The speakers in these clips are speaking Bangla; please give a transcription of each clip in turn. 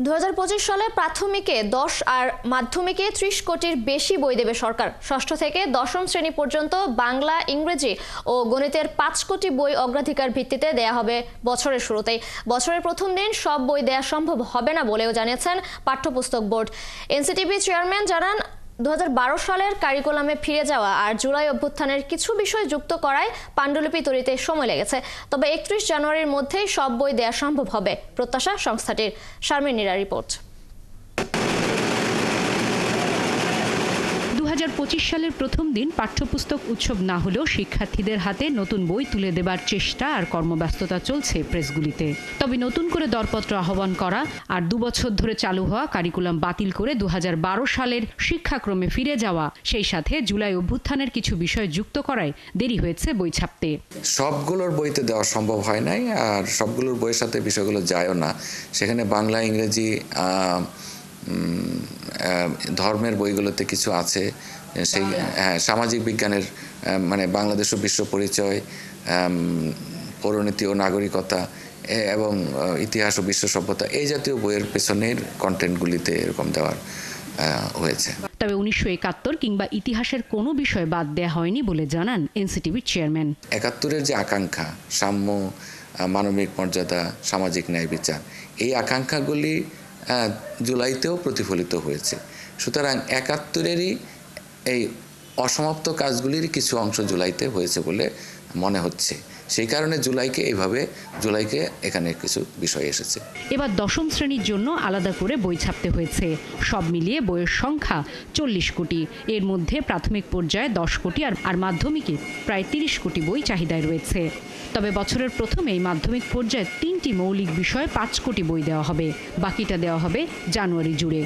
2025 সালে প্রাথমিকে 10 আর মাধ্যমিকে 30 কোটির বেশি বই দেবে সরকার। ষষ্ঠ থেকে দশম শ্রেণী পর্যন্ত বাংলা, ইংরেজি ও গণিতের 5 কোটি বই অগ্রাধিকার ভিত্তিতে দেয়া হবে বছরের শুরুতেই। বছরের প্রথম দিন সব বই দেয়া সম্ভব হবে না বলেও জানিয়েছেন পাঠ্যপুস্তক বোর্ড। এনসিটিবি চেয়ারম্যান জানান, 2012 সালের কারিকুলামে ফিরে যাওয়া আর জুলাই অভ্যুত্থানের কিছু বিষয় যুক্ত করায় পাণ্ডুলিপি তৈরিতে সময় লেগেছে। তবে 31 জানুয়ারির মধ্যেই সব বই দেয়া সম্ভব হবে, প্রত্যাশা সংস্থাটির। শারমিন নীরা রিপোর্ট। 2025 সালের প্রথম দিন পাঠ্যপুস্তক উৎসব না হলেও শিক্ষার্থীদের হাতে নতুন বই তুলে দেবার চেষ্টা আর কর্মব্যস্ততা চলছে প্রেসগুলিতে। তবে নতুন করে দরপত্র আহ্বান করা আর 2 বছর ধরে চালু হওয়া কারিকুলাম বাতিল করে 2012 সালের শিক্ষাক্রমে ফিরে যাওয়া, সেই সাথে জুলাই অভ্যুত্থানের কিছু বিষয় যুক্ত করায় দেরি হয়েছে বই ছাপতে। সবগুলোর বইতে দেওয়া সম্ভব হয় নাই, আর সবগুলোর বইয়ের সাথে বিষয়গুলো যায়ও না। সেখানে বাংলা, ইংরেজি, ধর্মের বইগুলোতে কিছু আছে, সেই সামাজিক বিজ্ঞানের মানে বাংলাদেশ ও বিশ্ব পরিচয়, পৌরনীতি ও নাগরিকতা এবং ইতিহাস ও বিশ্ব সভ্যতা, এই জাতীয় বইয়ের পেছনের কন্টেন্টগুলিতে এরকম দেওয়ার হয়েছে। তবে 1971 কিংবা ইতিহাসের কোনো বিষয় বাদ দেওয়া হয়নি বলে জানান এনসিটিভির চেয়ারম্যান। 71-এর যে আকাঙ্ক্ষা, সাম্য, মানবিক মর্যাদা, সামাজিক ন্যায় বিচার, এই আকাঙ্ক্ষাগুলি জুলাইতেও প্রতিফলিত হয়েছে। সুতরাং 71-এরই এই অসমাপ্ত কাজগুলির কিছু অংশ জুলাইতে হয়েছে বলে মনে হচ্ছে। সেই কারণে জুলাইকে এখানে কিছু বিষয় এসেছে। এবার দশম শ্রেণীর জন্য আলাদা করে বই ছাপতে হয়েছে। সব মিলিয়ে বইয়ের সংখ্যা 40 কোটি। এর মধ্যে প্রাথমিক পর্যায়ে 10 কোটি আর মাধ্যমিকে প্রায় 30 কোটি বই চাহিদায় রয়েছে। তবে বছরের প্রথমেই মাধ্যমিক পর্যায়ে 3টি মৌলিক বিষয়ে 5 কোটি বই দেওয়া হবে, বাকিটা দেওয়া হবে জানুয়ারি জুড়ে।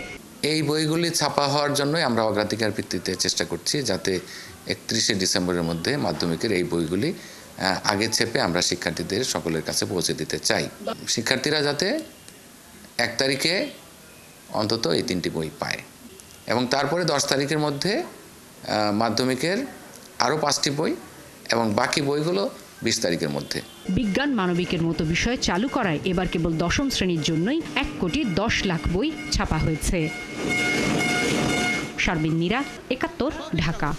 এই বইগুলি ছাপা হওয়ার জন্যই আমরা অগ্রাধিকার ভিত্তিতে চেষ্টা করছি, যাতে 31শে ডিসেম্বরের মধ্যে মাধ্যমিকের এই বইগুলি আগে ছেপে আমরা শিক্ষার্থীদের সকলের কাছে পৌঁছে দিতে চাই। শিক্ষার্থীরা যাতে 1 তারিখে অন্তত এই 3টি বই পায়, এবং তারপরে 10 তারিখের মধ্যে মাধ্যমিকের আরও 5টি বই, এবং বাকি বইগুলো 20 তারিখের মধ্যে। বিজ্ঞান, মানবিকের মতো বিষয় চালু করায় এবার কেবল দশম শ্রেণীর জন্যই 1 কোটি 10 লাখ বই ছাপা হয়েছে। শারমিন নীরা, 71, ঢাকা।